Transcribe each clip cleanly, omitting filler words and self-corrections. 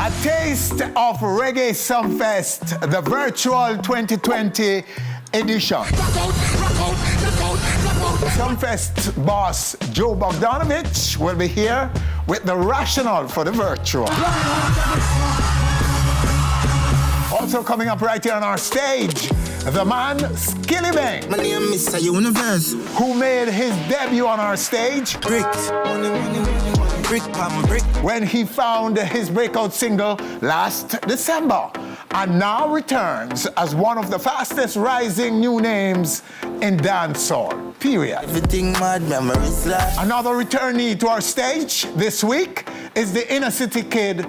A taste of Reggae Sumfest, the virtual 2020 edition. Sumfest boss Joe Bogdanovich will be here with the rationale for the virtual. Also coming up right here on our stage, the man Skillibeng, My name is Mr. Universe. who made his debut on our stage Bricks. Brick pam brick. when he found his breakout single last December, and now returns as one of the fastest rising new names in dancehall, period. Everything mad, memories last. Another returnee to our stage this week is the inner city kid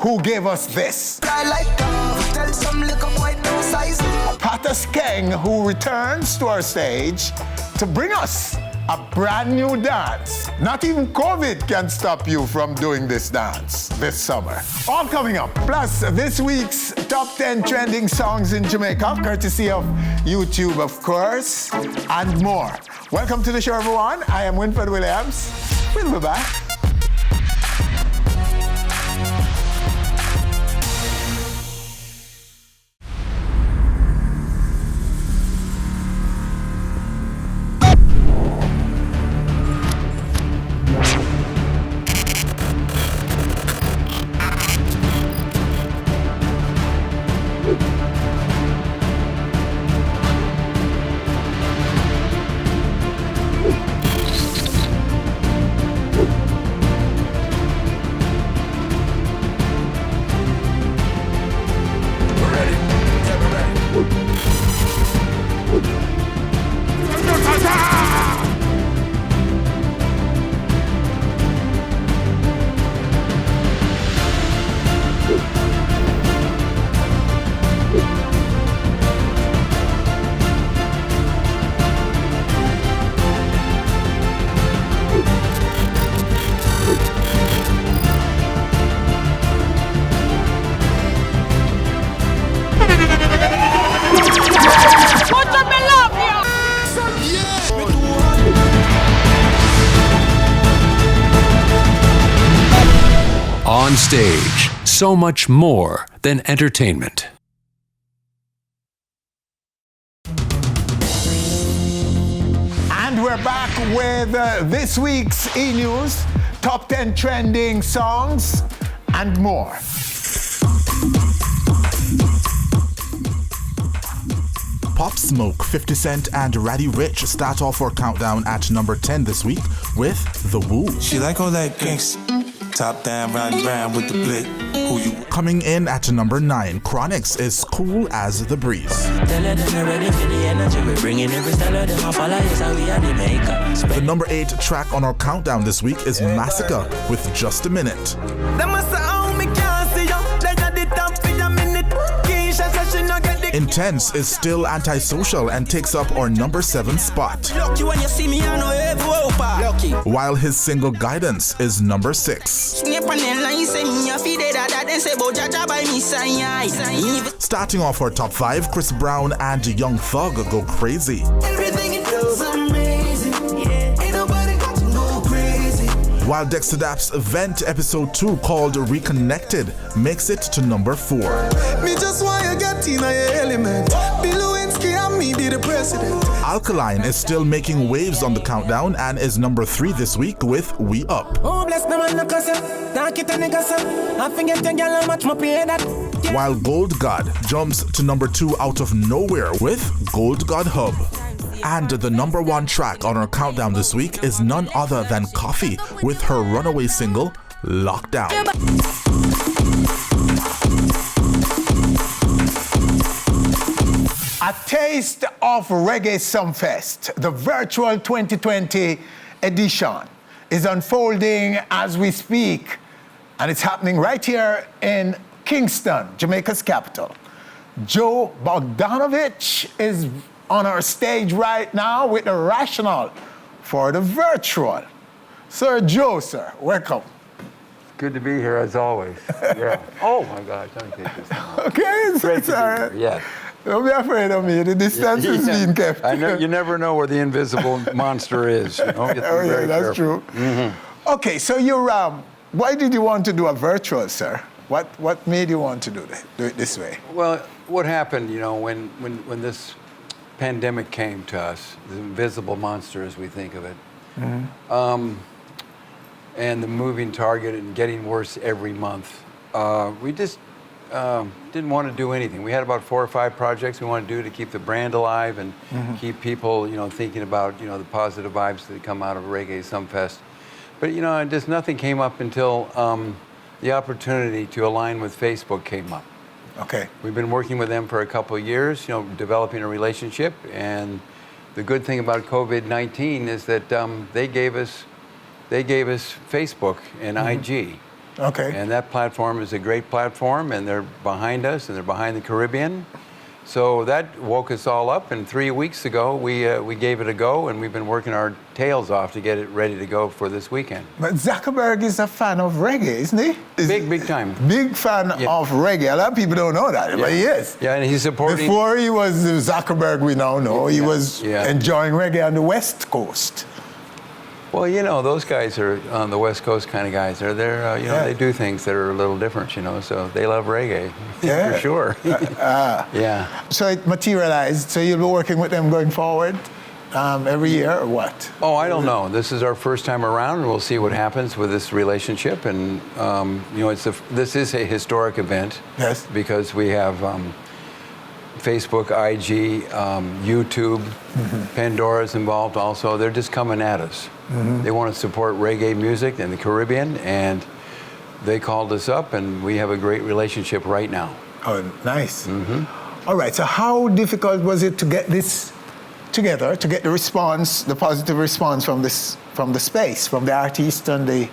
who gave us this. I like tell some little boy no size. Pataskeng, who returns to our stage to bring us a brand new dance. Not even COVID can stop you from doing this dance this summer. All coming up. Plus, this week's top 10 trending songs in Jamaica, courtesy of YouTube, of course, and more. Welcome to the show, everyone. I am Winfred Williams. We'll be back. Onstage, so much more than entertainment. And we're back with this week's E-News, top 10 trending songs, and more. Pop Smoke, 50 Cent, and Roddy Ricch start off our countdown at number 10 this week with The Woo. She like all that gangsta. Top down, riding round with the blick. Who you? Coming in at number 9, Chronix is Cool as the Breeze. The number 8 track on our countdown this week is Massacre with Just a Minute. Intense is still Antisocial and takes up our number 7 spot. While his single Guidance is number 6. Starting off our top 5, Chris Brown and Young Thug go Crazy. While Dexter Dapp's Vent episode 2 called Reconnected makes it to number 4. Me just wanna get in your element. Lewinsky and me be the president. Alkaline is still making waves on the countdown and is number 3 this week with We Up. While Gold God jumps to number 2 out of nowhere with Gold God Hub. And the number 1 track on our countdown this week is none other than Coffee with her runaway single, Lockdown. A taste of Reggae Sumfest, the virtual 2020 edition, is unfolding as we speak, and it's happening right here in Kingston, Jamaica's capital. Joe Bogdanovich is on our stage right now with the rationale for the virtual. Sir Joe, sir, welcome. Good to be here as always. Yeah. Oh my gosh, let me take this down. Okay, it's all right. Yeah. Don't be afraid of me. The distance is being kept. I know you never know where the invisible monster is. You know? You have to be Oh yeah, very that's careful. true. Okay, so you're why did you want to do a virtual, sir? What made you want to do it this way? Well, what happened, you know, when this pandemic came to us, the invisible monster as we think of it, and the moving target and getting worse every month, we just didn't want to do anything. We had about 4 or 5 projects we wanted to do to keep the brand alive and keep people, you know, thinking about, you know, the positive vibes that come out of Reggae Sumfest. But, you know, just nothing came up until the opportunity to align with Facebook came up. Okay. We've been working with them for a couple of years, you know, developing a relationship. And the good thing about COVID-19 is that they gave us Facebook and IG. Okay. And that platform is a great platform, and they're behind us, and they're behind the Caribbean. So that woke us all up, and 3 weeks ago, we gave it a go, and we've been working our tails off to get it ready to go for this weekend. But Zuckerberg is a fan of reggae, isn't he? Big time. Big fan of reggae. A lot of people don't know that, but he is. Yeah, and he's supporting... Before he was the Zuckerberg we now know, he was enjoying reggae on the West Coast. Well, you know, those guys are on the West Coast kind of guys. They're you know, they do things that are a little different, you know, so they love reggae, for sure. Yeah. So it materialized, so you'll be working with them going forward every year, or what? Oh, I don't know. This is our first time around, and we'll see what happens with this relationship. And, you know, this is a historic event. Yes. Because we have Facebook, IG, YouTube, Pandora's involved also. They're just coming at us. They want to support reggae music in the Caribbean, and they called us up, and we have a great relationship right now. Oh, nice. All right, so how difficult was it to get this together, to get the response, the positive response from the space, from the artists and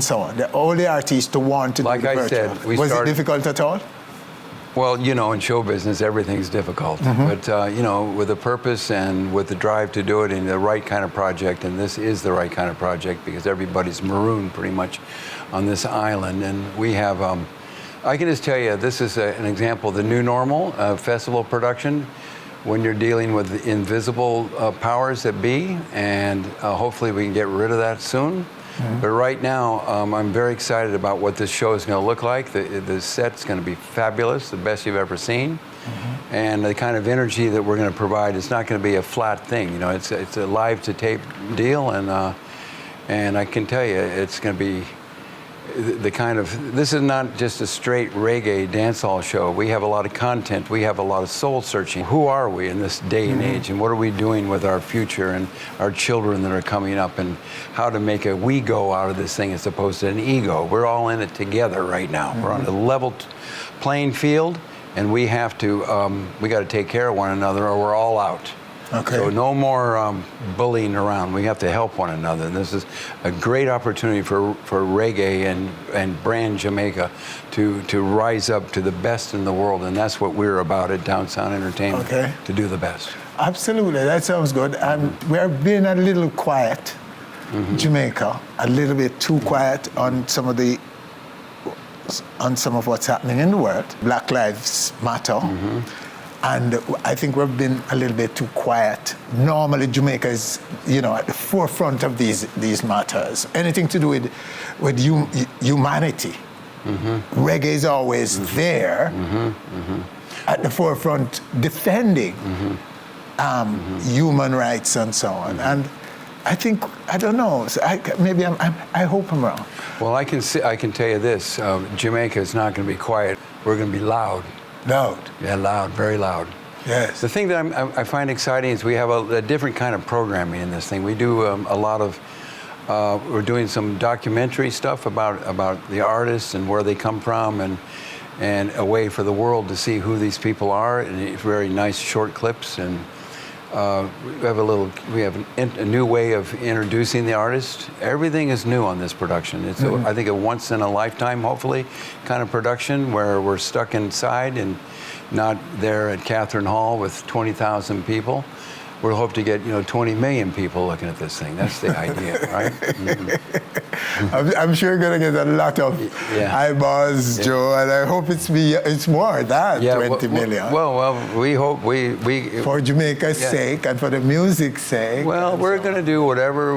so on, all the artists to want to do the virtual? Like I said, was it difficult at all? Well, you know, in show business, everything's difficult. But, you know, with a purpose and with the drive to do it in the right kind of project, and this is the right kind of project because everybody's marooned pretty much on this island. And we have, I can just tell you, this is an example of the new normal festival production when you're dealing with invisible powers that be, and hopefully we can get rid of that soon. But right now, I'm very excited about what this show is going to look like. The set's going to be fabulous, the best you've ever seen. And the kind of energy that we're going to provide is not going to be a flat thing. You know, it's a live-to-tape deal, and I can tell you, it's going to be the kind of, this is not just a straight reggae dancehall show. We have a lot of content. We have a lot of soul searching. Who are we in this day and age, and what are we doing with our future and our children that are coming up, and how to make a we go out of this thing as opposed to an ego. We're all in it together right now. We're on a level playing field, and we have to, we got to take care of one another or we're all out. Okay. So no more bullying around. We have to help one another. And this is a great opportunity for reggae and brand Jamaica to rise up to the best in the world. And that's what we're about at Downtown Entertainment, to do the best. Absolutely, that sounds good. And we're being a little quiet, Jamaica, a little bit too quiet on some of what's happening in the world. Black Lives Matter. And I think we've been a little bit too quiet. Normally, Jamaica is, you know, at the forefront of these matters. Anything to do with humanity. Reggae is always there at the forefront, defending human rights and so on. And I think, I don't know, so I hope I'm wrong. Well, I can tell you this, Jamaica is not going to be quiet. We're going to be loud. Loud. Yeah, loud, very loud. Yes. The thing that I find exciting is we have a different kind of programming in this thing. We do a lot of, we're doing some documentary stuff about the artists and where they come from, and a way for the world to see who these people are, and very nice short clips. And we have a new way of introducing the artist. Everything is new on this production. It's I think a once in a lifetime, hopefully, kind of production where we're stuck inside and not there at Catherine Hall with 20,000 people. We'll hope to get 20 million people looking at this thing. That's the idea, right? I'm sure you're going to get a lot of eyeballs, Joe, and I hope it's more than 20 million. Well, we hope we for Jamaica's sake and for the music's sake. Well, we're going to do whatever.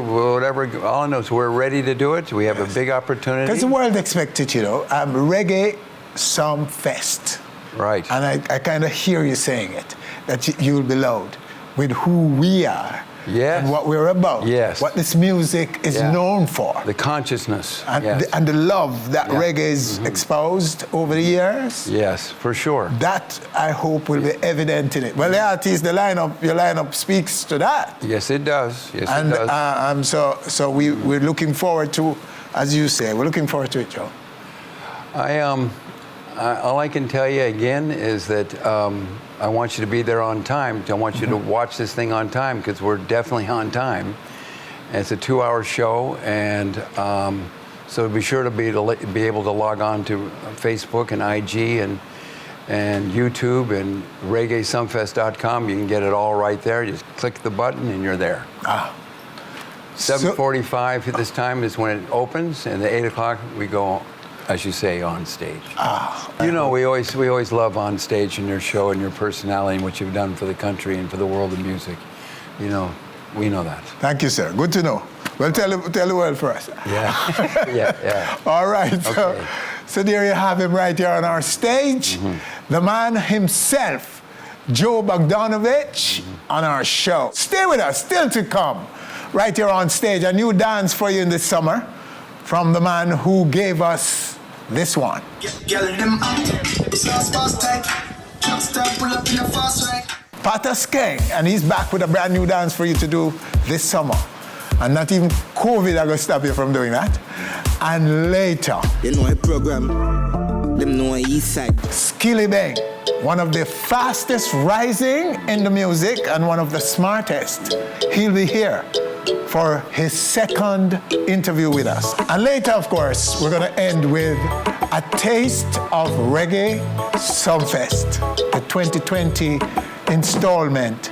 All I know is we're ready to do it. We have a big opportunity. Because the world expects it, Reggae Sumfest. Right. And I kind of hear you saying it, that you'll be loud with who we are. Yes. And what we're about. Yes. What this music is known for. The consciousness. And, yes. and the love that reggae is exposed over the years. Yes, for sure. That, I hope, will be evident in it. Well, the artist, your lineup speaks to that. Yes, it does. Yes, And it does. so we're looking forward to, as you say, we're looking forward to it, Joe. All I can tell you again is that I want you to be there on time. I want you to watch this thing on time, because we're definitely on time. And it's a 2-hour show, and so be sure to be able to log on to Facebook and IG and YouTube and reggaesumfest.com. You can get it all right there. Just click the button and you're there. 7:45 at this time is when it opens, and at 8 o'clock we go, as you say, on stage. You know, we always love On Stage and your show and your personality and what you've done for the country and for the world of music. You know, we know that. Thank you, sir. Good to know. Well, tell the world for us. Yeah, yeah. All right. Okay. So there you have him right here on our stage. The man himself, Joe Bogdanovich, on our show. Stay with us, still to come. Right here on stage, a new dance for you in the summer from the man who gave us this one. Pataskeng, and he's back with a brand new dance for you to do this summer. And not even COVID are going to stop you from doing that. And later, You know a program. Them know east side. Skillibeng, one of the fastest rising in the music and one of the smartest. He'll be here for his second interview with us. And later, of course, we're going to end with a taste of Reggae Sumfest, the 2020 installment.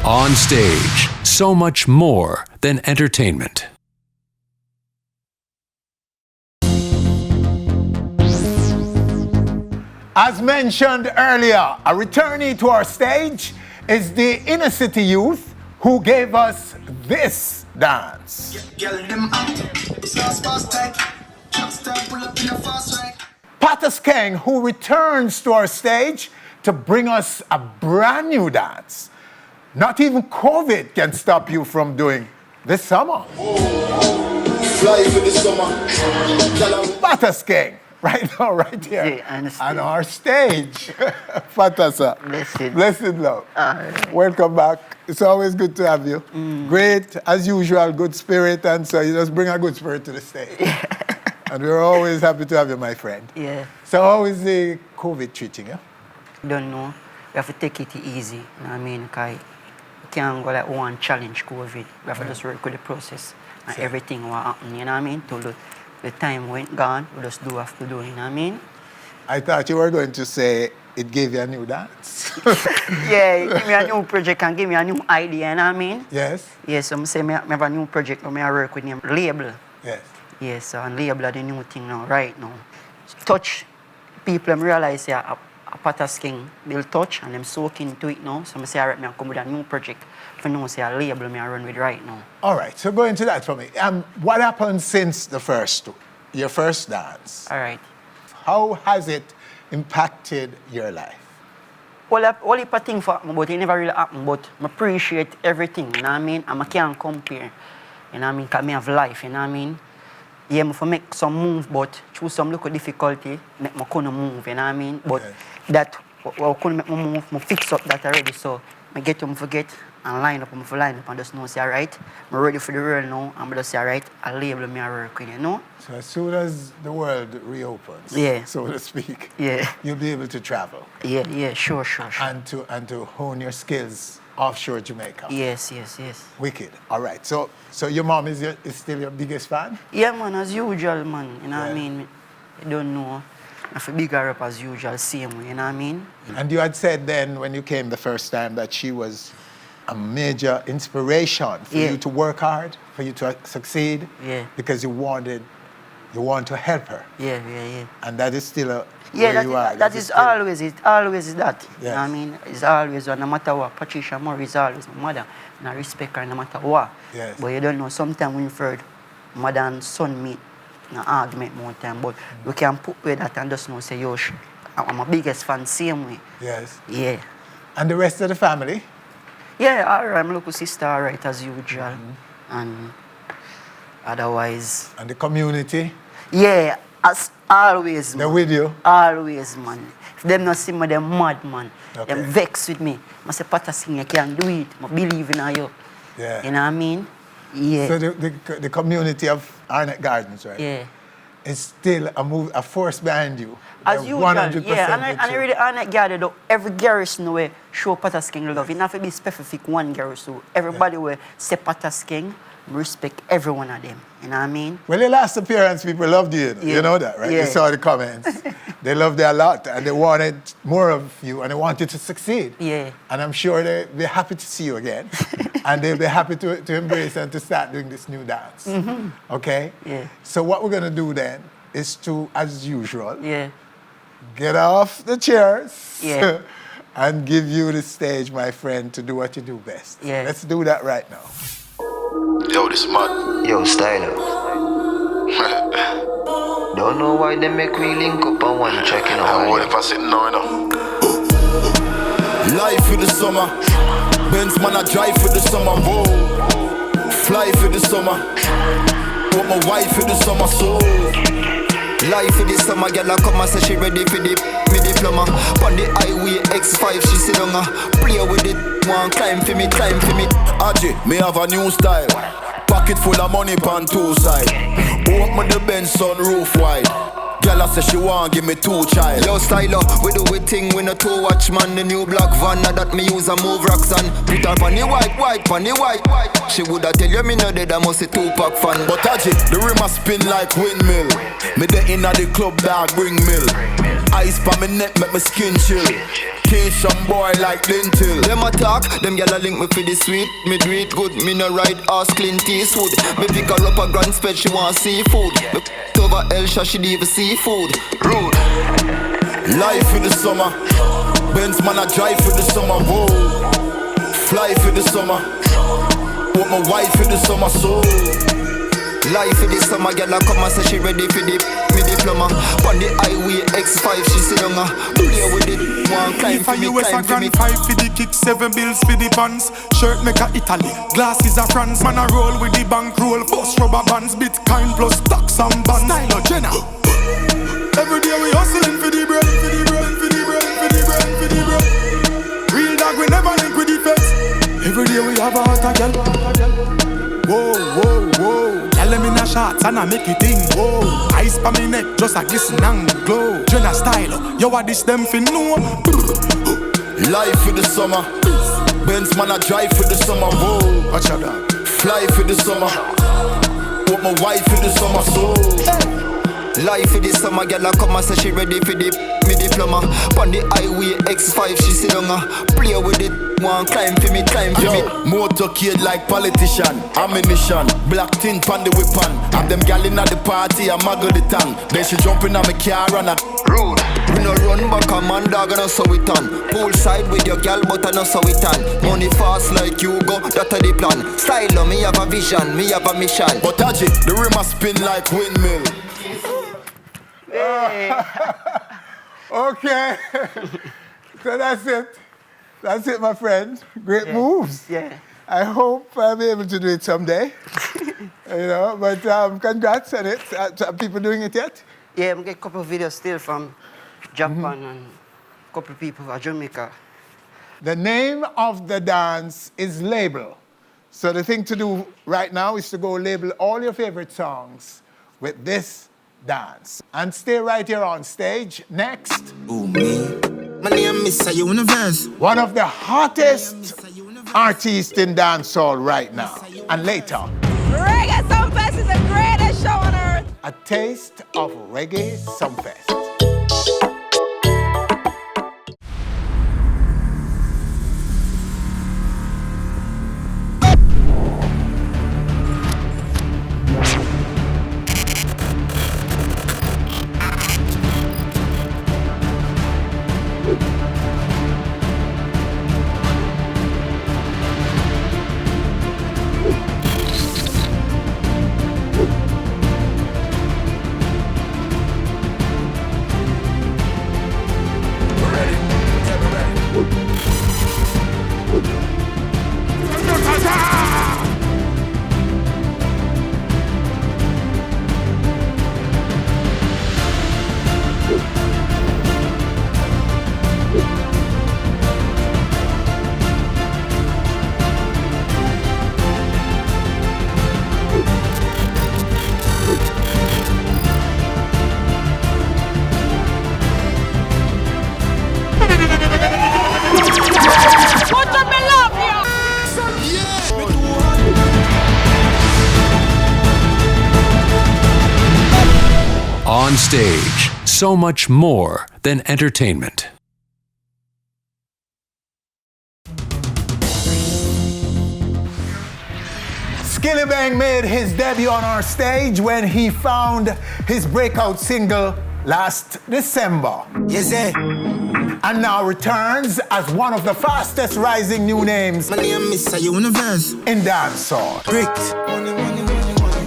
On stage, so much more than entertainment. As mentioned earlier, a returnee to our stage is the inner city youth who gave us this dance. Pataskeng, who returns to our stage to bring us a brand new dance. Not even COVID can stop you from doing this summer. Fly for the summer. Pataskeng, right now, right here, Yeah, on our stage. Patasa. Blessed love. Welcome back. It's always good to have you. Great, as usual, good spirit, and so you just bring a good spirit to the stage. And we're always happy to have you, my friend. Yeah. So how is the COVID treating you? Don't know. We have to take it easy. You know what I mean? Because we can't go like one challenge COVID. We have to just work with the process and everything what happen. You know what I mean? Till the time went gone, we just do have to do. You know what I mean? I thought you were going to say it gave you a new dance. Yeah, give me a new project and give me a new idea. You know what I mean? Yes. Yes. So I say I have a new project. I work with them label. Yes. Yes. So and label are the new thing now. Right now, touch people. I realize a Pataskeng, they'll touch and them soak into it now. So I say, all right, I come with a new project. For now, say a label I run with right now. All right, so go into that for me. What happened since your first dance? All right. How has it impacted your life? all heap of things for happen, but it never really happen. But I appreciate everything, you know what I mean? And I can't compare, you know what I mean? Because I have life, you know what I mean? Yeah, I make some move, but through some little difficulty, make me couldn't move, you know what I mean? But that, I couldn't make me move, I fix up that already, so I get to forget and line up, and just know, say, all right, I'm ready for the world now, and I just say, all right, I'll label me a work, you know? So as soon as the world reopens, yeah, so to speak, yeah, you'll be able to travel. Yeah, sure. And to hone your skills offshore Jamaica. Yes. Wicked. All right. So your mom is still your biggest fan? Yeah, man, as usual, man. You know what I mean? I don't know. I feel bigger up as usual, same way, you know what I mean? And you had said then when you came the first time that she was a major inspiration for you to work hard, for you to succeed, because you want to help her. Yeah. And that is still that is always it. Always is that. Yes. You know what I mean? It's always, no matter what. Patricia Moore is always my mother. And I respect her no matter what. Yes. But you don't know, sometimes when you've heard mother and son meet, no argument more time, but we can put with that and just know, say, yo, I'm my biggest fan, same way. Yes. Yeah. And the rest of the family? Yeah, all right, my little sister, all right, as usual. And otherwise... And the community? Yeah, as always, man. They're with you? Always, man. If them not see me, they're mad, man. Okay. Them vex with me. I say, Pataskeng, you can do it. I believe in you. Yeah. You know what I mean? Yeah. So the community of Arnett Gardens, right? Yeah. Is still a force behind you. As They're usual, 100% yeah. And with I you. really, Arnett Garden, every garrison way show Pataskeng love. It not have to be specific one garrison. Everybody will say Pataskeng, respect every one of them. You know what I mean? Well, your last appearance, people loved you. Yeah. You know that, right? Yeah. You saw the comments. They loved you a lot, and they wanted more of you, and they wanted to succeed. Yeah. And I'm sure they're happy to see you again, and they'll be happy to embrace and to start doing this new dance. Mm-hmm. Okay? Yeah. So what we're gonna do then is to, as usual, get off the chairs and give you the stage, my friend, to do what you do best. Yeah. Let's do that right now. Yo, this mad. Yo, Styler. Don't know why they make me link up on one track, you know. And what if I sit now, you know? Life for the summer. Benz man, I drive for the summer. Whoa. Fly for the summer. Want my wife for the summer, so. Life for the summer, girl, I come and say she ready for the me diploma. On the highway X5, she sit down, play with it. One climb for me, climb for me. Aji, me have a new style. Pocket full of money pan two side. Open the Benz sunroof wide. Girl, I say she want give me 2 child. Yo, Styler, we do we thing, we no two watch man. The new black van, now that me use a move rocks and put her on the white, on the white. She woulda tell you me no dead, I must a 2-pack fan. But Aji, the rim a spin like windmill. Me the inna the club, dog, bring mill. Ice pa me neck, make me skin chill. Teach some boy like lintel. Them attack, them gyal a link me for the sweet. Me do it good, me no ride ass Clint Eastwood. Me pick her up a grand spread, she want seafood. Me over Elsha, she leave seafood. Rude. Life for the summer. Benz man, I drive for the summer. Whoa. Fly for the summer. Want my wife for the summer, so. Life for the summer, girl, I come and say she ready for the me diploma. On the highway X5, she sit down, play with it. One climb for me, climb for me. 5 for the kick, 7 bills for the pants. Shirt make a Italy, glasses a France. Man a roll with the bank roll, bust rubber bands. Bitcoin plus stocks and bonds. Style of Jenna. Every day we hustling for the bread, for the bread, for the bread, for the bread, for the bread. Real dog, we never link with the feds. Every day we have a hot girl. Whoa, whoa, whoa. Tell them in a shots and I make it ding. Whoa. Ice pa me neck just a glisten and glow. Jenna style, yo what this them fin know. Life for the summer. Benz man I drive for the summer. Whoa. Watch out dog. Fly for the summer. Want my wife for the summer, so. Life for the summer, girl, I come and say she ready for the me diploma. On the highway X5, she sit down, play with it. One climb for me, climb for me. Motorcade like politician, ammunition, black tin pan the weapon. Have them gal in at the party, I muggle the tongue. Then she jump in on my car and I rude. We no run back a man dog and I saw it on. Poolside with your gal but I no saw it on. Money fast like you go, that's the plan. Style me have a vision, me have a mission. But Aji, the rim a spin like windmill. Okay. So that's it. That's it, my friend. Great moves. Yeah. I hope I'll be able to do it someday. But congrats on it. Are people doing it yet? Yeah, I'm getting a couple of videos still from Japan and a couple of people from Jamaica. The name of the dance is Label. So the thing to do right now is to go label all your favorite songs with this dance. And stay right here on stage. Next. Ooh, me. My name is Mr. Universe. One of the hottest artists in dancehall right now. And later. Reggae Sumfest is the greatest show on earth. A taste of Reggae Sumfest. Onstage, so much more than entertainment. Skillibeng made his debut on our stage when he found his breakout single last December. Yes, sir. And now returns as one of the fastest rising new names. My name is Mr. Universe. In dancehall.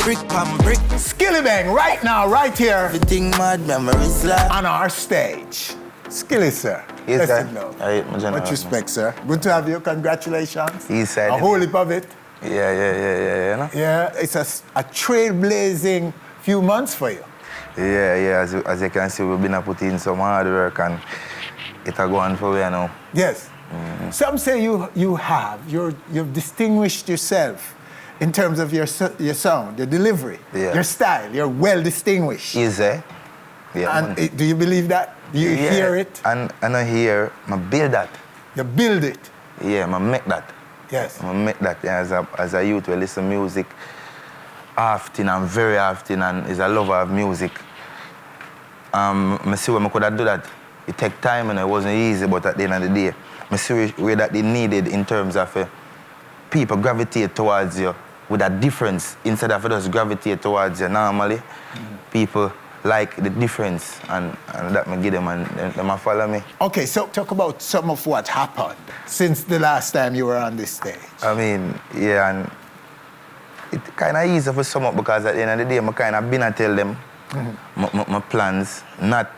Brick pam brick. Skillibeng right now, right here. Everything mad, memories like. On our stage. Skilly, sir. Yes, sir. Much respect, sir. Good to have you. Congratulations. Yes, sir. A whole heap of it. Yeah. Yeah, it's a trailblazing few months for you. Yeah. As you can see, we've been putting in some hard work and it's a go on for you now. Yes. Mm-hmm. Some say you've distinguished yourself in terms of your sound, your delivery, your style. You're well distinguished. Yes, sir. Yeah. And do you believe that? Do you hear it? And I hear, I build that. You build it? Yeah, I make that. Yes. I make that as a youth. We listen to music often and very often, and is a lover of music. I see when I could do that. It take time and it wasn't easy, but at the end of the day, I see where that they needed in terms of people gravitate towards you with a difference instead of just gravitate towards you. Normally, people like the difference, and that me give them and they follow me. Okay, so talk about some of what happened since the last time you were on this stage. I mean, yeah, and it's kind of easy for some up because at the end of the day, I kind of been to tell them my plans, not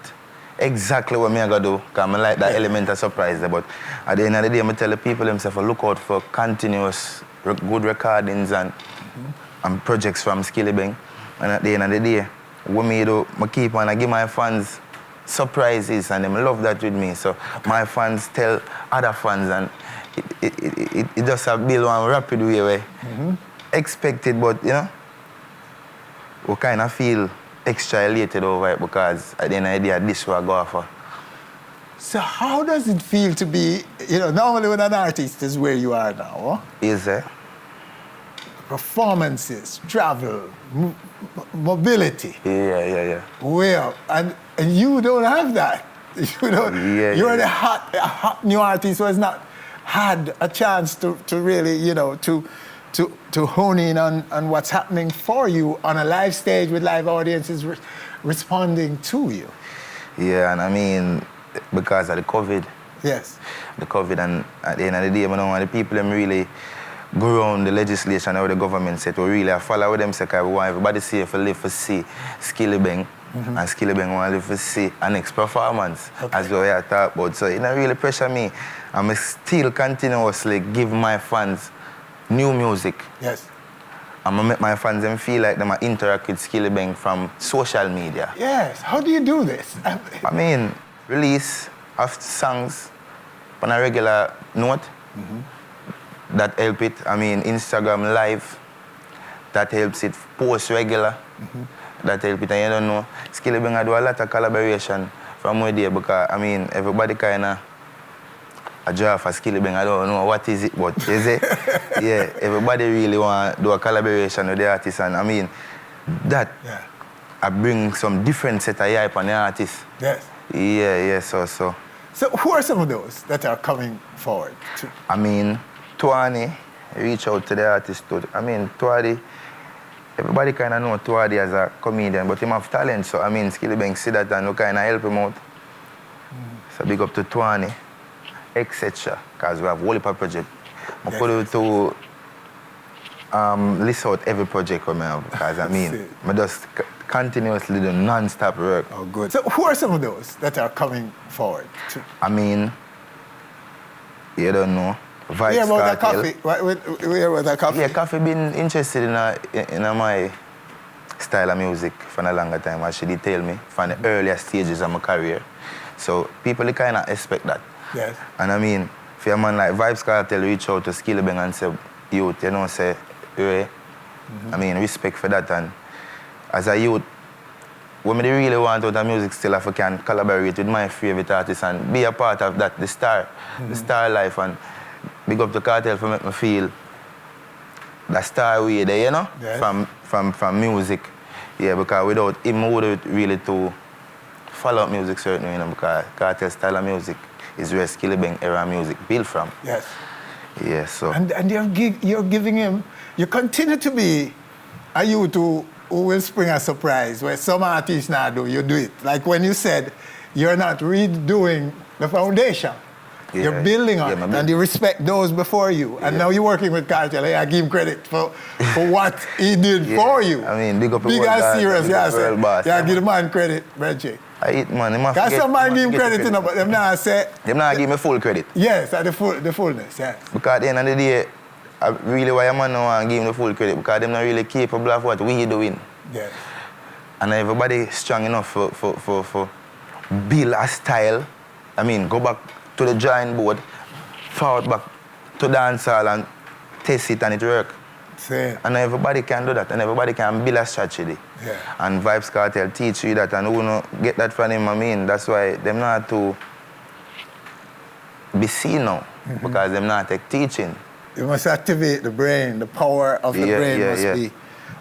exactly what I'm going to do, because I like that element of surprise there, but at the end of the day, I tell the people themselves, look out for continuous good recordings and projects from Skillibeng, and at the end of the day, what me do, I keep on, I give my fans surprises and they love that with me. So my fans tell other fans and it just a build one rapid way where expected, but you know, we kind of feel extra elated over it because at the end of the day, this what I go for. So how does it feel to be, normally when an artist is where you are now, Is it? Performances, travel, mobility. Yeah. Well, and you don't have that. You're the hot new artist who has not had a chance to really, to hone in on what's happening for you on a live stage with live audiences responding to you. Yeah, and I mean, because of the COVID. Yes. The COVID, and at the end of the day, I don't want the people them really go around the legislation or the government said to really follow with them, say, we want everybody safe to live for see Skillibeng. And Skillibeng want to see a next performance, as we are talking about. So it don't really pressure me. I'm still continuously give my fans new music. Yes. I'm gonna make my fans them feel like they interact with Skillibeng from social media. Yes. How do you do this? I mean, release of songs on a regular note. That help it. I mean, Instagram Live. That helps it. Post regular. That help it. And you don't know, Skillibeng I do a lot of collaboration from where there because I mean everybody kinda a draw for Skillibeng. I don't know what is it, but is it? Yeah, everybody really want to do a collaboration with the artist, and I mean that I bring some different set of hype on the artist. Yes. Yeah, so. So who are some of those that are coming forward? I mean, Twani reach out to the artist too. I mean, Twadi, everybody kind of know Twadi as a comedian, but him have talent. So I mean, Skillibeng see that and we kind of help him out. So big up to Twani, etc. Because we have whole heap of project. I put it to list out every project we have. Because I mean, I just continuously do non-stop work. Oh, good. So who are some of those that are coming forward? I mean, you don't know. Vibes We hear about that Cartel. coffee. We hear about that coffee. Yeah, Coffee been interested in my style of music for a longer time. As she did tell me from the earlier stages of my career. So people kind of expect that. Yes. And I mean, for a man like Vibes Cartel reach out to Skillibeng and say, youth, you know, say, hey, I mean, respect for that. And as a youth, what I really want out of music still, if I can collaborate with my favorite artists and be a part of that, the star life. And big up the Cartel for make me feel the star way there, you know, yes. from music. Yeah, because without him, I would really to follow up music certainly, you know, because Cartel style of music is where Skillibeng era music built from. Yes. Yeah, so. And you're giving him, you continue to be a youth who will spring a surprise, where some artists now do, you do it. Like when you said, you're not redoing the foundation. Yeah. You're building on it, and you respect those before you. And now you're working with Cartel. I give him credit for what he did for you. I mean, big up Big and serious, yeah. Yeah, give the man credit, Reggie. I eat man, he must Because get, some man give him credit, you know, but them not say... Them not give me full credit. Yes, the fullness, yes. Because at the end of the day, I really why a man don't want to give him the full credit, because them not really capable of what we doing. Yes. And everybody strong enough for build a style. I mean, go back to the drawing board, forward back to dancehall and test it and it work. Same. And everybody can do that, and everybody can build a strategy. Yeah. And Vibes Cartel teach you that, and who no get that from him, I mean, that's why them not to be seen now, because them not take teaching. You must activate the brain, the power of the brain must be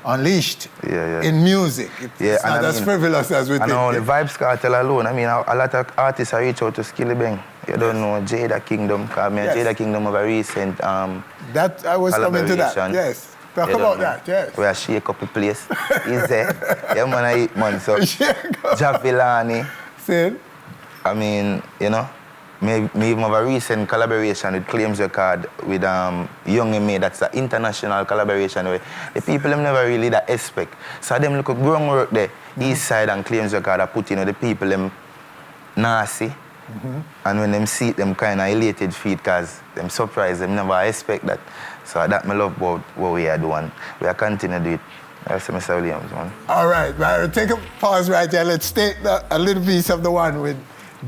unleashed in music. It's not as frivolous as we think. And only Vibes Cartel alone, I mean, a lot of artists are reach out to Skillibeng. You don't know Jada Kingdom, because Jada Kingdom of a recent that I was coming to that, yes. Talk about that, yes. We are shake up the place. He's there. Yeah, man, I eat, man. So, Javilani. See? I mean, you know, me even have a recent collaboration with Claims Your Card with Young and Me. That's an international collaboration where the people them never really that expect. So them look at groundwork there, East Side and Claims Your Card are put in, the people them nasty. And when them see it, them kind of elated feet because them surprised, them never expect that. So that me love about what we are doing. We are continue to do it. That's Mr. Williams, man. All right, Byron, take a pause right there. Let's take a little piece of the one with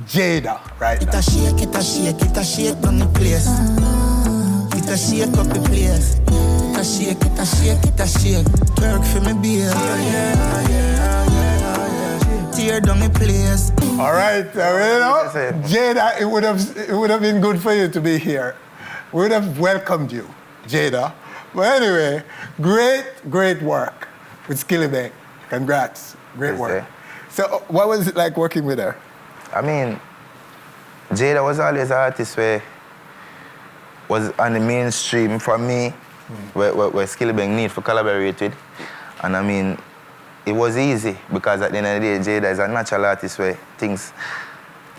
Jada right now. It a shake on the place. It a shake up the place. It a shake. Work for me, beer. Tear down the place. All right, you know, Jada, it would have been good for you to be here. We would have welcomed you, Jada. But anyway, great work with Skillibeng. Congrats, great work. So what was it like working with her? I mean, Jada was always an artist where was on the mainstream for me, where Skillibeng need to collaborate with. And I mean, it was easy because at the end of the day, Jada is a natural artist where things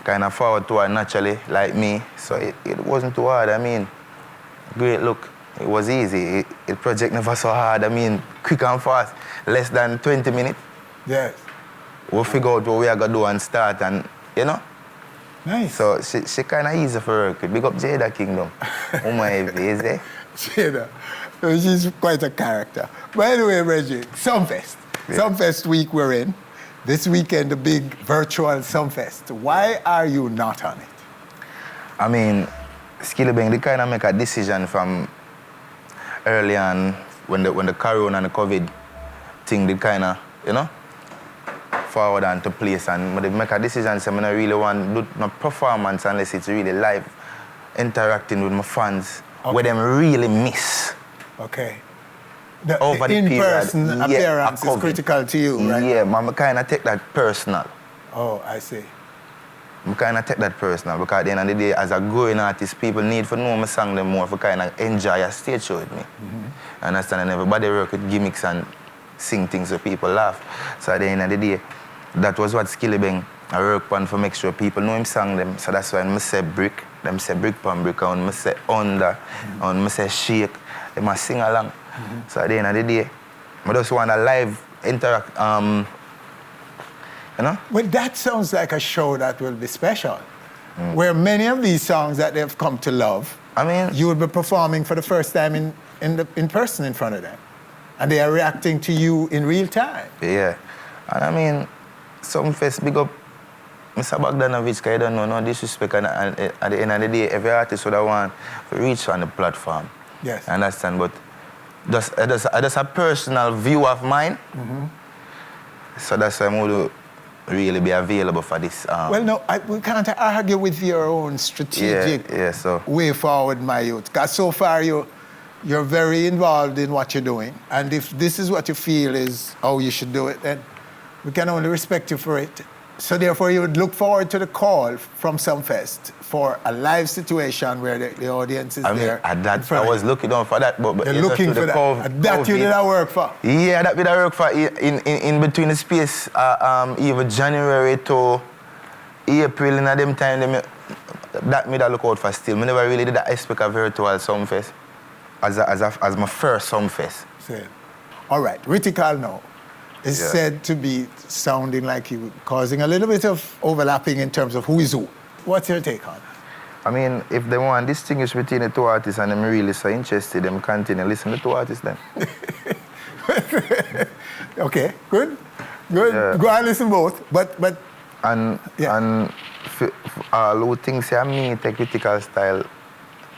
kind of forward to her naturally, like me. So it wasn't too hard. I mean, great look. It was easy. The project never so hard. I mean, quick and fast. Less than 20 minutes. Yes. we'll figure out what we are going to do and start and, you know. Nice. So she kind of easy for her. Big up Jada Kingdom. Oh my, easy. Jada. She's quite a character. But anyway, Reggie, Sumfest. Yeah. Sumfest week we're in. This weekend, the big virtual Sumfest. Why are you not on it? I mean, Skillibeng, they kind of make a decision from early on when the corona and the COVID thing, they kind of, you know, forward on to place. And when they make a decision, so I don't really want to do no performance unless it's really live, interacting with my fans, where them really miss. Okay. The in-person appearance is critical to you, right? Yeah, I kind of take that personal. Oh, I see. I kind of take that personal because at the end of the day, as a growing artist, people need to know my song them more for kind of enjoy a stage show with me. Mm-hmm. Understand? And everybody work with gimmicks and sing things so people laugh. So at the end of the day, that was what Skillibeng I work on for make sure people know him song them. So that's why I say brick, them say brick pan brick, and I say under, and I say shake, they must sing along. Mm-hmm. So at the end of the day, I just want a live interact, you know? Well, that sounds like a show that will be special, where many of these songs that they've come to love, I mean, you will be performing for the first time in person in front of them. And they are reacting to you in real time. Yeah. And I mean, Sumfest, big up Mr. Bogdanovich, because I don't know, no disrespect. And at the end of the day, every artist would have want to reach on the platform. Yes. I understand, but just a personal view of mine. Mm-hmm. So that's why I'm going to really be available for this. Well, no, we can't argue with your own strategic way forward, my youth. Because so far you're very involved in what you're doing. And if this is what you feel is how you should do it, then we can only respect you for it. So therefore, you would look forward to the call from Sumfest for a live situation where the audience is there. I was looking on for that, but they're looking for that. That you did I work for? Yeah, that did I work for in between the space, even January to April, in them time, that made I look out for still. I never really did that aspect of virtual Sumfest as my first Sumfest. All right, Ritical now is said to be sounding like you causing a little bit of overlapping in terms of who is who. What's your take on it? I mean, if they want to distinguish between the two artists and I'm really so interested, them continue listen to the two artists then. Okay, good. Yeah. Go and listen both. But and all who think say me take critical style,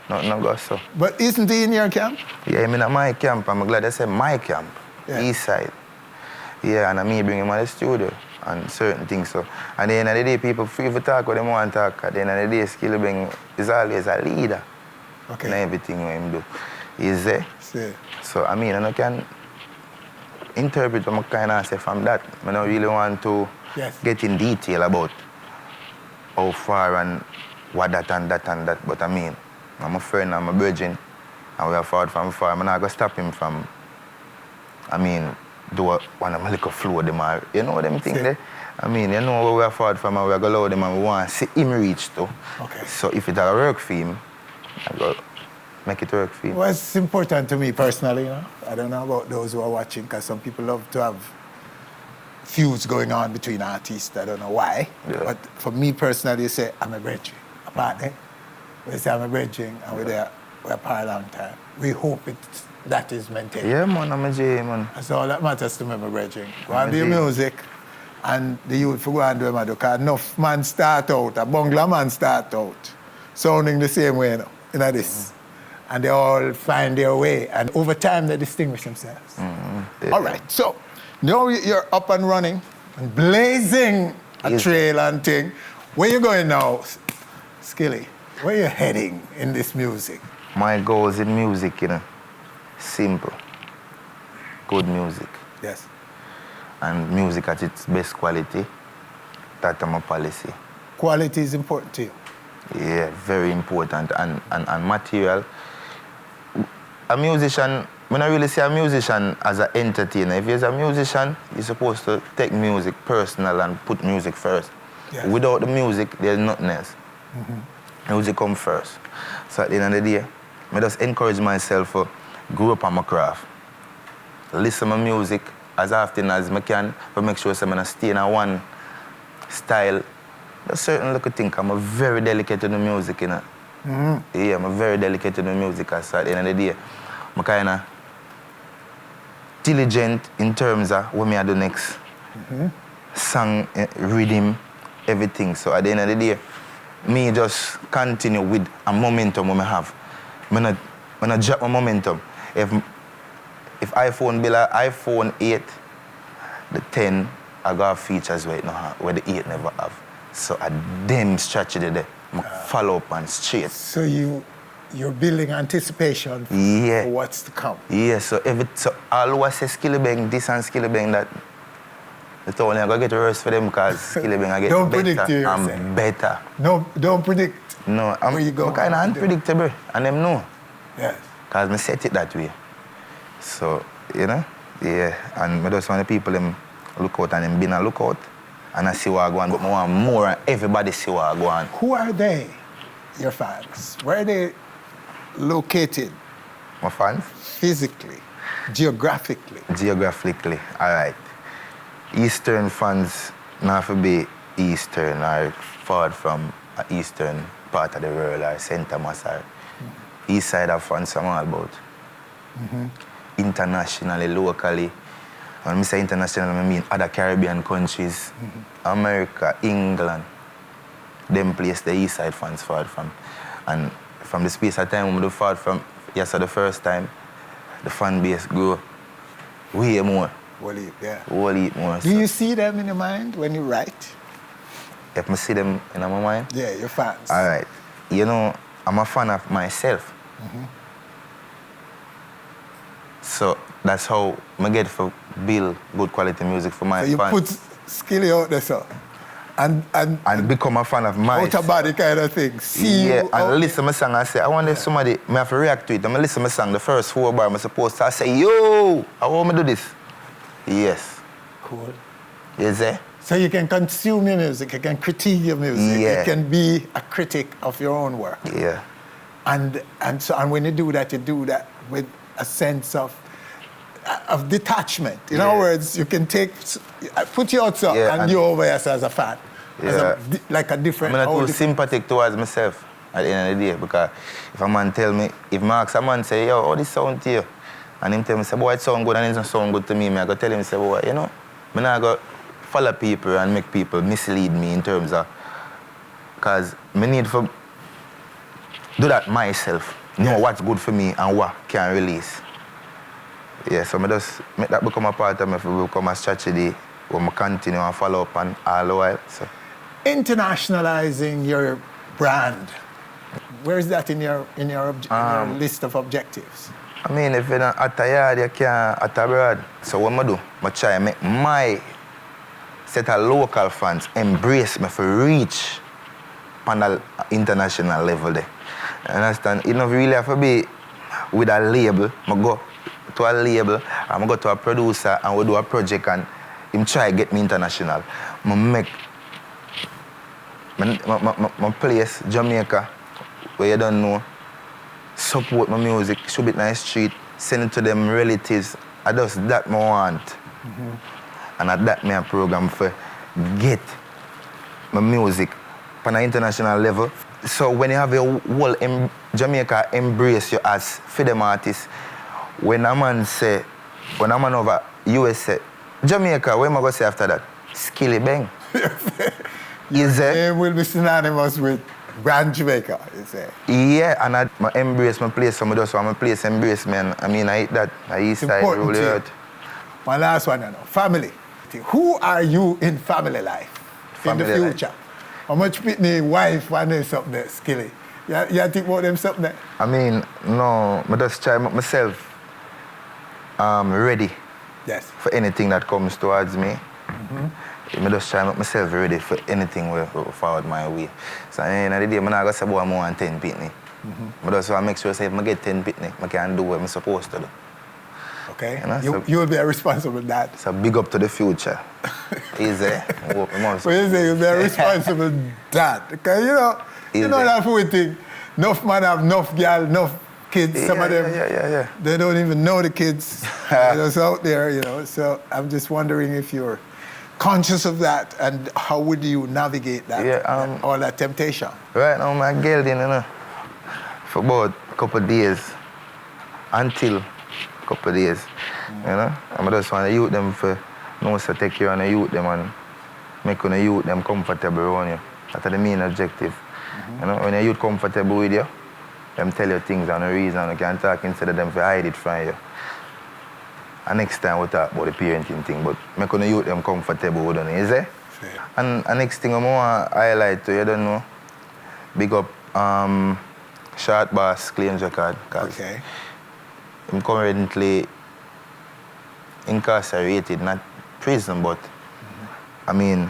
no go so. But isn't he in your camp? Yeah, I'm in my camp. I'm glad they say my camp, East Side. Yeah, and me bring him to the studio and certain things. So at the end of the day, people free to talk what they want to talk. At the end of the day, Skillibeng is always a leader in everything what him do. He's there. So I mean, I can interpret what I kind of say from that. I don't really want to get in detail about how far and what that and that and that. But I mean, I'm a friend, I'm a virgin, and we are fought from far. I'm not going to stop him from, do one of my little flow them or, you know them things there? I mean, you know where we are fought from and we are going to allow them and we want to see him reach to. Okay. So if it's a work for him, I go make it work for him. Well, it's important to me personally, you know. I don't know about those who are watching because some people love to have feuds going on between artists. I don't know why. Yeah. But for me personally, you say, I'm a brethren, a partner. We say I'm a brethren and we're there for a long time. We hope that is maintained. Yeah, man, I'm a J, man. That's all that matters to me, my brethren. Go and do your music, and the youth for go and do what I do. Because enough man start out, a bungler man start out, sounding the same way, you know this. And they all find their way, and over time they distinguish themselves. Yeah. All right, so now you're up and running, and blazing a trail and thing. Where you going now, Skilly? Where you heading in this music? My goals in music, you know. Simple, good music. Yes. And music at its best quality. That's my policy. Quality is important to you? Yeah, very important. And material. A musician, when I really say a musician as an entertainer, if you're a musician, you're supposed to take music personal and put music first. Yes. Without the music, there's nothing else. Mm-hmm. Music comes first. So at the end of the day, I just encourage myself to grow up on my craft. Listen to my music as often as I can to make sure I'm stay in one style. There's certain little thing. I'm very delicate to the music, you know. Yeah, I'm very delicate to the music. So at the end of the day, I'm kind of diligent in terms of what I do next. Song, rhythm, everything. So at the end of the day, me just continue with a momentum I have. When I drop my momentum, if iPhone bill iPhone 8, the 10 I got features where the 8 never have. So a them strategy there, follow up and straight. So you're building anticipation for what's to come. Yeah, so all I say Skillibeng, this and Skillibeng that. The told me I'm going to get worse for them because Skillibeng I get don't better predict you, and better. No, don't predict. No, I'm kind of unpredictable and them know. Yes. Because I set it that way. So, you know, yeah. And I just want the people them look out and them been a look out and I see what I go on. But I want more and everybody see what I go on. Who are they, your fans? Where are they located? My fans? Physically, geographically. Geographically, all right. Eastern fans not to be Eastern or far from an Eastern part of the world or St. Thomas or East side of fans I'm all about. Internationally, locally. When I say international, I mean other Caribbean countries, America, England. Them place the East side fans far from. And from the space of time when we do far from, yes, the first time, the fan base grew way more. Whole heap, yeah. Whole heap more. Do you see them in your mind when you write? If I see them in my mind? Yeah, your fans. All right. You know, I'm a fan of myself. So that's how I get to build good quality music for my so fans. You put Skilly out there, so. And become a fan of myself. Out of body kind of thing. See yeah, you and listen to my song and say, I want somebody, I have to react to it. I'm listen to my song, the first 4 bars I'm supposed to say, yo, I want me to do this. Yes. Cool. You see? So you can consume your music, you can critique your music, Yeah. you can be a critic of your own work. Yeah. And when you do that with a sense of detachment. In other words, you can put you outside and you over as a fan. Yeah. Like a different... I'm not too sympathetic towards myself at the end of the day because if a man tell me, if I ask a man say, yo, how this sound to you? And him tell me, say, boy, it sound good and it doesn't sound good to me. I go tell him, say, boy, you know, I'm not going to follow people and make people mislead me in terms of, because I need to do that myself, know what's good for me and what can release. Yeah, so I just make that become a part of me, to become a strategy where I continue and follow up and all the while. So. Internationalizing your brand, where is that in your list of objectives? I mean, if you're not at a yard, you can't at abroad. So what I do, I try to make my set of local fans embrace me for reach on the international level there. You understand? You don't really have to be with a label. I go to a label, I go to a producer and we do a project and him try to get me international. I make my place, Jamaica, where you don't know, support my music, show it in the street, send it to them relatives. I just that I want. And at that me a program for get my music on an international level. So when you have your whole Jamaica embrace you as for them artists, when a man over USA, Jamaica, what am I going to say after that? Skillibeng. Is it? It will be synonymous with Grand Jamaica, you say? Yeah, and I embrace my place, so I just want my place embrace me. And I mean, I eat that. I eat side really hurt. One last one, family. Who are you in family life in the future? Life. How much pitney wife and there's something there, Skilly? You think about them something there? I mean, no, I just try myself ready for anything that comes towards me. I just try myself ready for anything will forward my way. So at the end of the day, I'm not going to say boy, I want 10 pitney. I just want to make sure if I get 10 pitney, I can do what I'm supposed to do. Okay, you will be a responsible dad. So big up to the future. Easy. Well, you say you'll be a responsible dad. Because you know that we think, enough man have enough girl, enough kids. Some of them, they don't even know the kids. It's out there, you know. So I'm just wondering if you're conscious of that and how would you navigate that, all that temptation? Right now, my girl, you know, for about a couple of days, until a couple of days, you know. I just want to youth them for, to take care of the youth them and make the youth them comfortable around you. That's the main objective. You know, when the youth comfortable with you, them tell you things and the reason you can talk instead of them to hide it from you. And next time we'll talk about the parenting thing, but make the youth them comfortable with them, is it? And next thing I want to highlight to you, don't know, big up Short Boss Claims Record. Okay. I'm currently incarcerated, not prison, but I mean,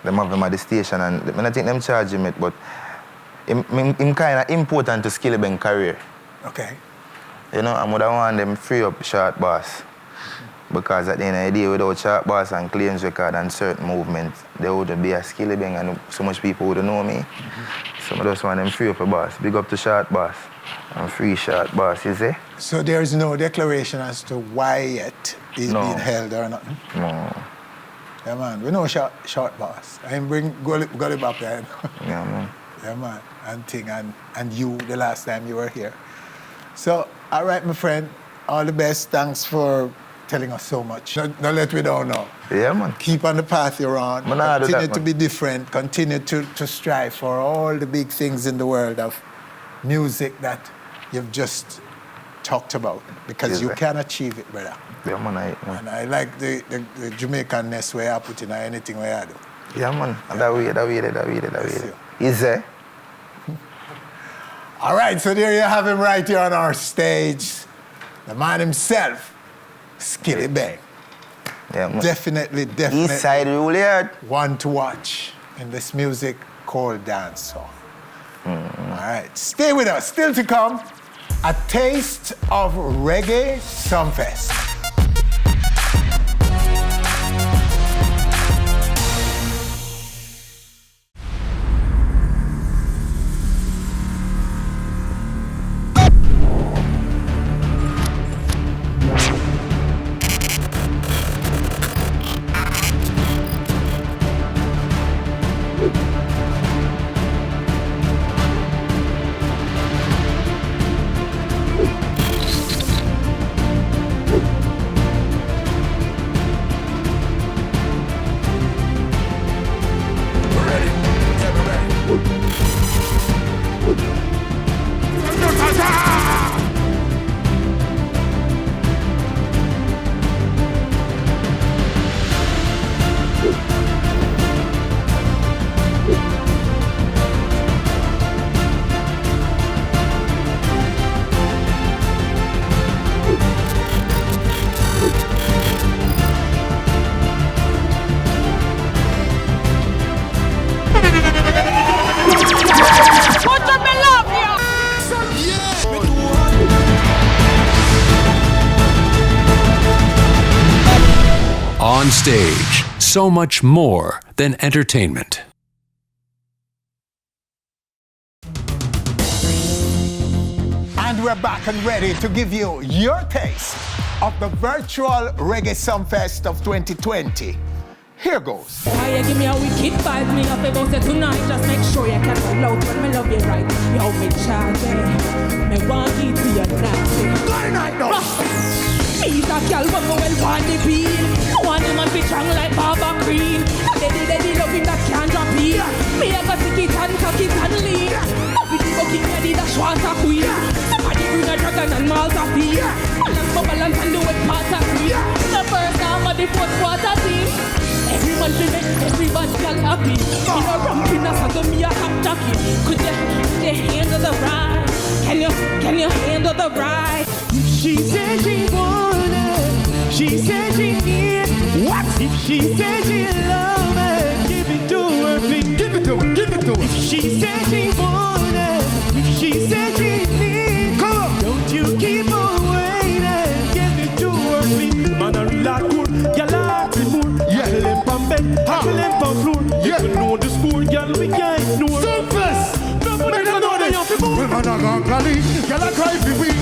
them have him at the station and I think them charge him it, but him kind of important to Skillibeng career. Okay. You know, I would want them free up Short Boss. Because at the end of the day, without Short Boss and Claims Record and certain movements, there wouldn't be a Skillibeng and so much people wouldn't know me. So I just want them free up a boss. Big up to Short Boss and free Short Boss, you see? So there's no declaration as to why yet he's being held or nothing? No. Yeah, man. We know Short Boss. I bring Gully Bop there. Yeah, man. Yeah, man. And Ting and you the last time you were here. So, all right, my friend. All the best. Thanks for telling us so much. Don't let me down now. Yeah, man. Keep on the path you're on. Continue to be different. Continue to strive for all the big things in the world of music that you've just talked about. Because you can achieve it, brother. Yeah, man. And I like the Jamaican-ness where I put in anything where I do. Yeah, man. That way. Easy. All right, so there you have him right here on our stage. The man himself, Skillibeng. Yeah, man. Definitely. East side Juliet. One to watch in this music called dancehall. All right, stay with us. Still to come, a taste of Reggae Sumfest. Onstage, so much more than entertainment. And we're back and ready to give you your taste of the virtual Reggae Sumfest of 2020. Here goes. Why you give me a wicked vibe? Me up about it tonight. Just make sure you can roll out when me love you right. Yo, me charge it. Me want it to you nasty. Good night, no. He's a girl, but me well want the beat. I want him and be strong like Baba Green. They loving that can't drop it. Me I got stick it and cock it and lean. Up with the bucket, me did a Schwarzer queen. Somebody bring a dragon and Malta beer. Balance for balance and do it part of queen. The first half of the fourth quarter team. Everyone should make everybody girl happy. In a ramping us and me a hot jockey. Could you handle the ride? Can you handle the ride? She said she wanted, she said she need. What? If she said she love it, give it to her, please. Give it to her, give it to her. If she said she wanted, if she said she need. Come on. Don't you keep on waiting, give it to her, please. Man a real hardcore, y'all are happy mood. Y'all limp on bed, y'all limp on floor. You can know the score, y'all we can't ignore. Sumfest! Nobody don't know that. Well, man a gone cali, y'all a cry for we.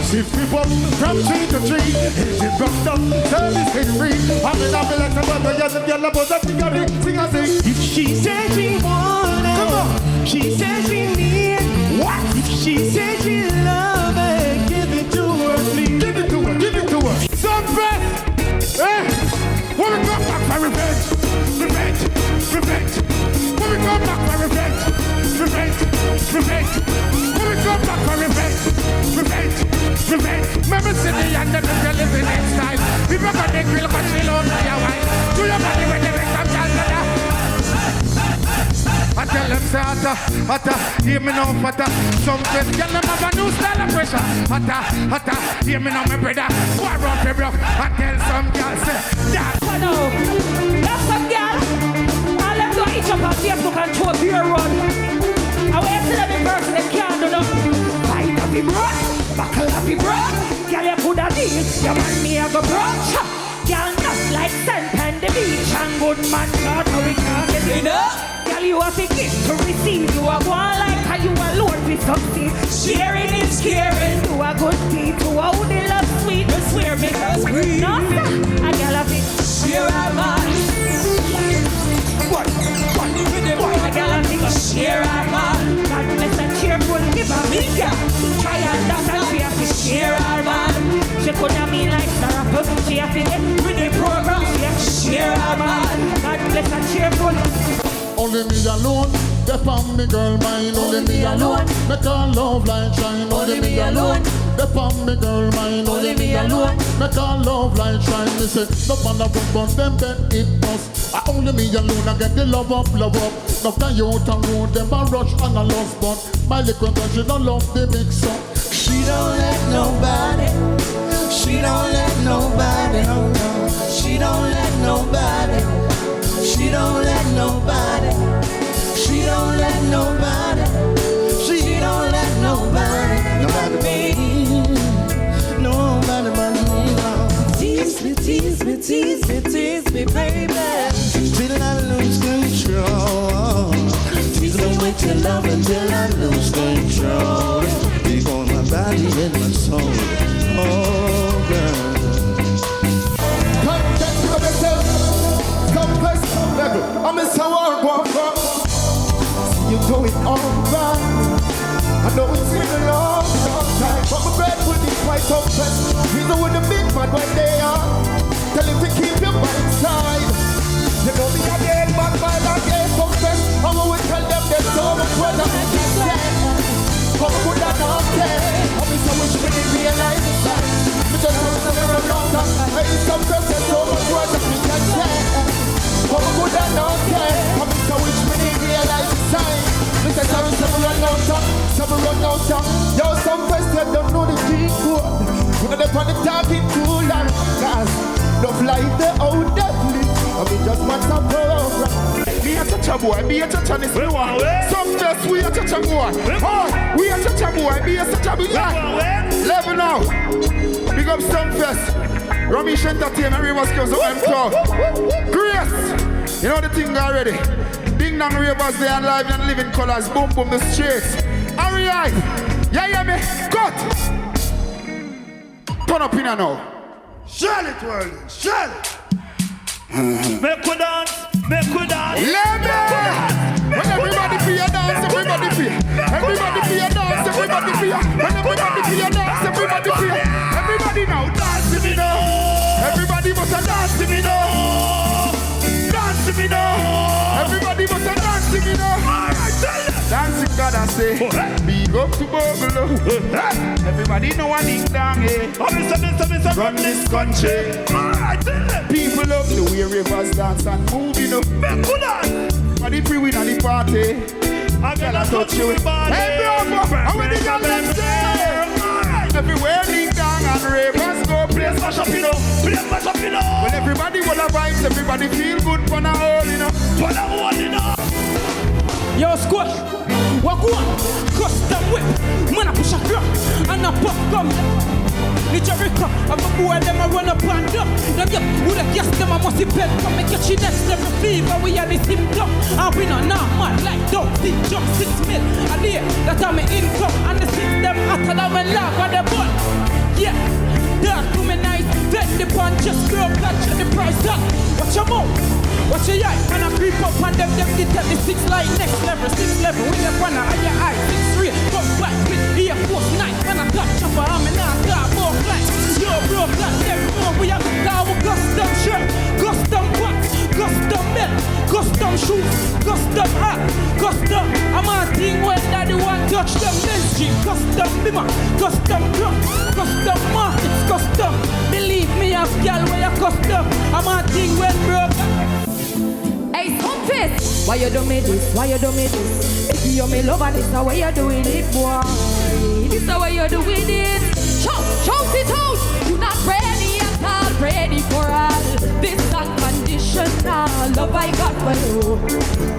Shift me up from tree to tree. Engine broke down, service is free. I'm in a like a mother, yes, and girl, about that figure, sing and sing. If she said she wanted, come on. She said she need. What? If she said she love it, give it to her, please. Give it to her, give it to her. Sumfest! Eh? When we come back for revenge, revenge, revenge. When we come back for revenge, revenge, revenge. When we come back for revenge, revenge, revenge. Remember Sydney and the girl living next time. People got the grill, but she love your wife. Do your body when they make some girls. I tell them say hotter, hear me now fatter. Some friends tell them have a new style of pressure. Hotter, hear me now my brother. War run for broke. I tell some girls say that. That's some girl. All them do each up on Facebook and throw a beer run. I wait till every person they can't do nothing. Fight up the broad, buckle up the broad. Girl you coulda need, your man me a go brunch. Girl not like sand on the beach and good man not how we can't get enough. You have to give to receive. You are one like how you alone with something. Sharing is caring. Do a good deed to a who they love sweet. But swear me cause we no sir. I got a big share our man. What? I got a big share our man. God bless and cheerful give a big girl. Try and dance and she have to share our man. She coulda mean like Sarah. She have to get with the program. She have to share our man. God bless and cheerful. Only me alone, depend me girl mine. Only me alone, make her love light shine. Only me alone, depend me girl mine. Only me alone, make her love light shine. Me say, no man a but them bet it must. Only me alone, I get the love up, love up. No can you out and road, them a rush and a lost but my little girl, she don't love the mix up. She don't let nobody. She don't let nobody. No, no. She don't let nobody. She don't let nobody. She don't let nobody. She don't let nobody. Nobody but me. Nobody but me. No. Tease me, tease me, tease me, tease me, baby. Till I lose control. Tease me with your love until I lose control. Dig on my body and my soul. Oh, girl. I'm a sour one. You do it all right. I know it's been a long time. But my bed with this white Sumfest. Reason with the big man when they are. Tell him to keep your mind side. You know me again, but by that day Sumfest. I will tell them there's so much weather I can say. Come put that on there. I wish I wish we didn't realize the sign. But just don't say we're a long time. I need Sumfest, there's so much weather we can say. Come good and not care. I'm so wish we didn't realize the sign. Mr. Sorry, some run out of. Yo, Sumfest, you don't know the key code. You know they're on the talking too long. Cause don't fly the old deadly. I mean just what's up program. Me a touch a boy, me a touch on this boy. Sumfest, we a touch a boy. Oh, we a touch a boy, me a touch a boy. Level now. Big up Sumfest. Ramesh Entertainment, Rivers Girls of M2. Grace! You know the thing already. Ding Dong Ravers there and live and living colors. Boom boom the streets. Alright. Yeah, me. Cut! Turn up in here now. Charlotte world. Charlotte. Make we dance. Make we dance. Let me! When everybody feel dance, everybody feel. Everybody feel dance, everybody feel. When everybody feel dance, everybody feel. Everybody now dance to me now. Everybody must dance to me now. Dance to me now. Everybody must dance to me now. Dancing God I say, big up to Bogolo. Everybody know one ding dong, eh? Run this country. People love the way rivers dance and move, you know. But if we win at the party, I gotta touch you. Hey, bro, how many of them say? Everywhere ding dong and ravers go, play smash up, you know. Play smash up, you know. Well, everybody will have vibes, everybody feel good for a hole, you know. For a hole, you know. Yo, squash, walk one, custom whip, man I push a crop, and a pop gum. Nigeria, I'm a boy, them I run up and down. Them yep, with a gas, them I must be bed, come and catch it, that's every fever, we are the symptom. And we not now, man, like don't see, jump 6 mil a day, that I'm an income, and the system, after that, we laugh at the ball. Just grow up, catch the price up. Watch your mouth, watch your eye. When I creep up on them get the 6 line. Next level, 6 level. With the corner on your eye, 6 3. Come back with ear force 9. When I got chopper, I'm in our car, more flight. Yo, bro, got them more. We have car with custom shirt, custom pants, custom belt, custom shoes, custom hat, custom. I'm a thing when daddy want touch them mainstream. Custom bimmer, custom drum, custom markets, custom. Believe me, I'm girl where you custom. I'm a thing when broke. Hey, Sumfest! Why you do me this? Why you do me this? If you me lover, this the way you doing it, boy. This the way you doing it. Shout it out! You not ready at all, ready for all. This unconditional love I got for you.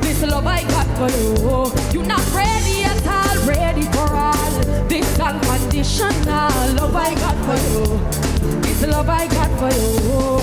This love I got for you. You not ready at all, ready for all. This unconditional love I got for you. This love I got for you.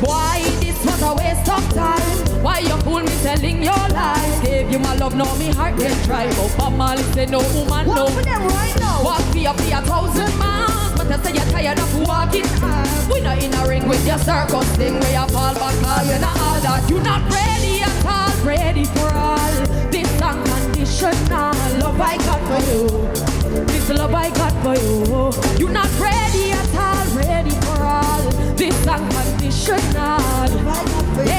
Why this was a waste of time? Why you fool me telling your lies? Gave you my love, now me heart get dry. But Mama say no woman, no. Walk for them right now. Walk for up 1,000 miles. But I say you're tired of walking hard. We not in a ring with your circus thing where you fall back all. You're not all that. You're not ready at all, ready for all. This unconditional love I got for you. This love I got for you. You're not ready at all, ready for all. This unconditional love I got for you.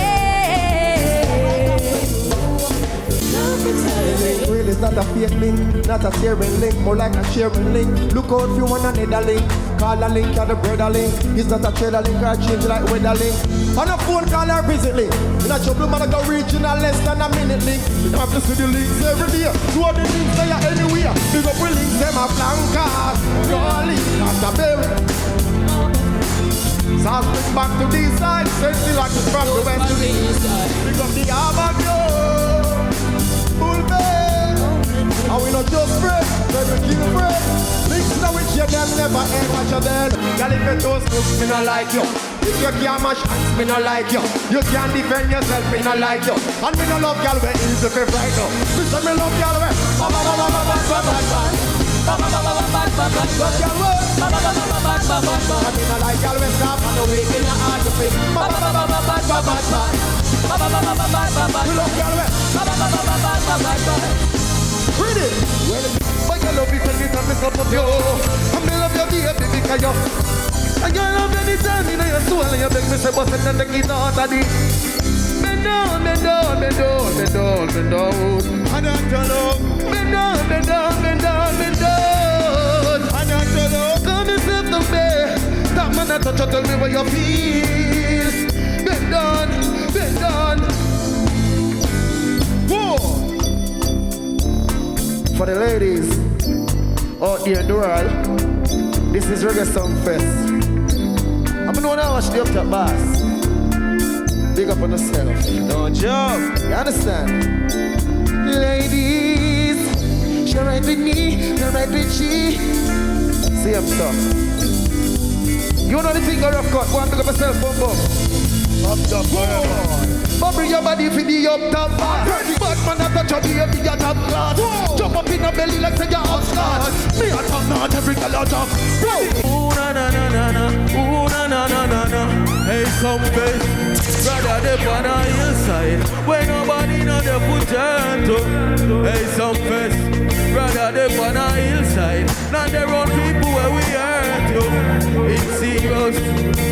Real is not a fake link, not a sharing link, more like a sharing link. Look out if you want another link. Call a link or the brother link. It's not a trader link or change like weather link. On a phone call or visit link. In a trouble man I go regional less than a minute link. You don't have to see the links every day. Two of the links they are anywhere. Big up with links them a flankers. Your link not a bill. So I'll swing back to this side. Send the like from the west to the east side. Pick up the arm of you. Full bed, and we not just pray, but we keep pray. Links to which you can never end watch your dead. Girl, if you toast cooks, me not like you. If you can't mash hands, me not like you. You can't defend yourself, me not like you. And me not love girl, we easy for right now. Me say me love girl, we ba ba ba ba ba ba ba ba ba. Ba ba ba ba ba ba ba ba. Love girl, we ba ba ba ba ba ba ba ba. And me not like girl, we stop on the way in your heart to fit. Ba ba ba ba ba ba ba ba ba. Ba ba ba ba ba ba ba ba. You love girl, we ba ba ba ba ba ba ba ba. Read it. Well, but I love you when you come up of you. I love you, baby, because you. I love you anytime in your soul and you make me say, but then the kid out of the. Bend down, bend down, bend down, bend down, bend down. I don't know. Bend down, bend down, bend down, bend down. I don't know. Come and step the bed. That man that touch you, tell me what you feel. Bend down, bend down. Whoa. For the ladies out there in the world, this is Reggae Sumfest. I'm gonna know how much the up top boss. Big up on yourself. Don't joke. You understand? Ladies, she right with me, you right with she. See him stuff. You know the thing got rough cut. Go and pick up yourself, boom boom. Up top forever. But bring your body for the up top bar. Bad man at the touch of the big top class. Jump up in the belly like say you're upstart. Me a top not every girl out of. Ooh na na na na na. Ooh na na na na na. Hey Sumfest, brother they on the hillside where nobody know they put turn to. Hey Sumfest, brother they on the hillside. Now they run people where we hurt you. It's serious,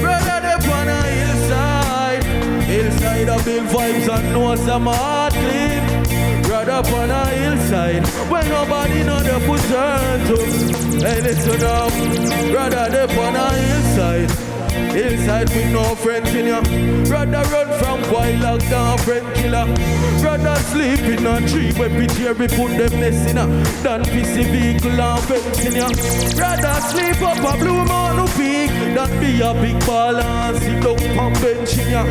brother they on the hillside. Hillside a big vibes and know some heart clean. Brother up on a hillside when nobody know they put turn to. Hey listen up, brother they on a hillside. Hillside with no friends in ya. Brother run from wild like down friend killer. Brother sleep in a tree where pity we put them nest in ya. Done pissy vehicle and fence in ya. Brother sleep up a blue mountain peak. That be a big ball and sit down on bench in ya.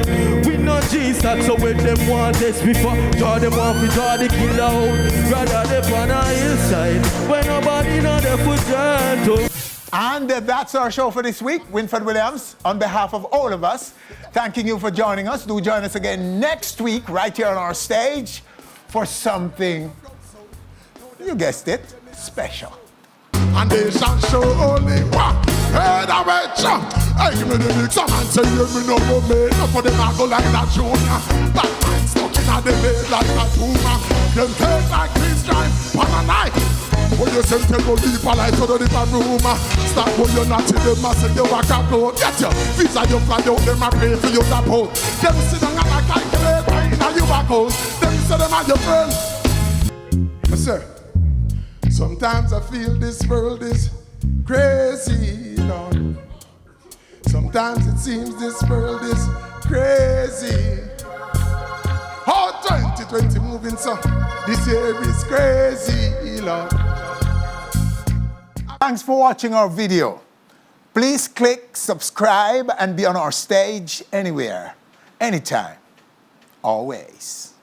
We no Jesus so when them want this before draw them off we draw the killer out. Brother they on a hillside when nobody know they put turn to. And that's our show for this week. Winfred Williams, on behalf of all of us, thanking you for joining us. Do join us again next week right here on our stage for something, you guessed it, special. And they shall show only one heard of it. Hey, give me the mix. Some man say, hear me no go made. Not for them I go like that junior. Bad man stuck in a the bed like that tumor. Them take like this drive on a night. When you send them go deep, I like to the different room. Stop when you're not in them, I say you walk out close. Get your visa, you fly out, them I pay for your support. Them sit down and I calculate right now you back out. Them say them are your friend. Yes, sir. Sometimes I feel this world is crazy, Lord. Sometimes it seems this world is crazy. How 2020 moving so? This year is crazy, Lord. Thanks for watching our video. Please click subscribe and be on our stage anywhere, anytime, always.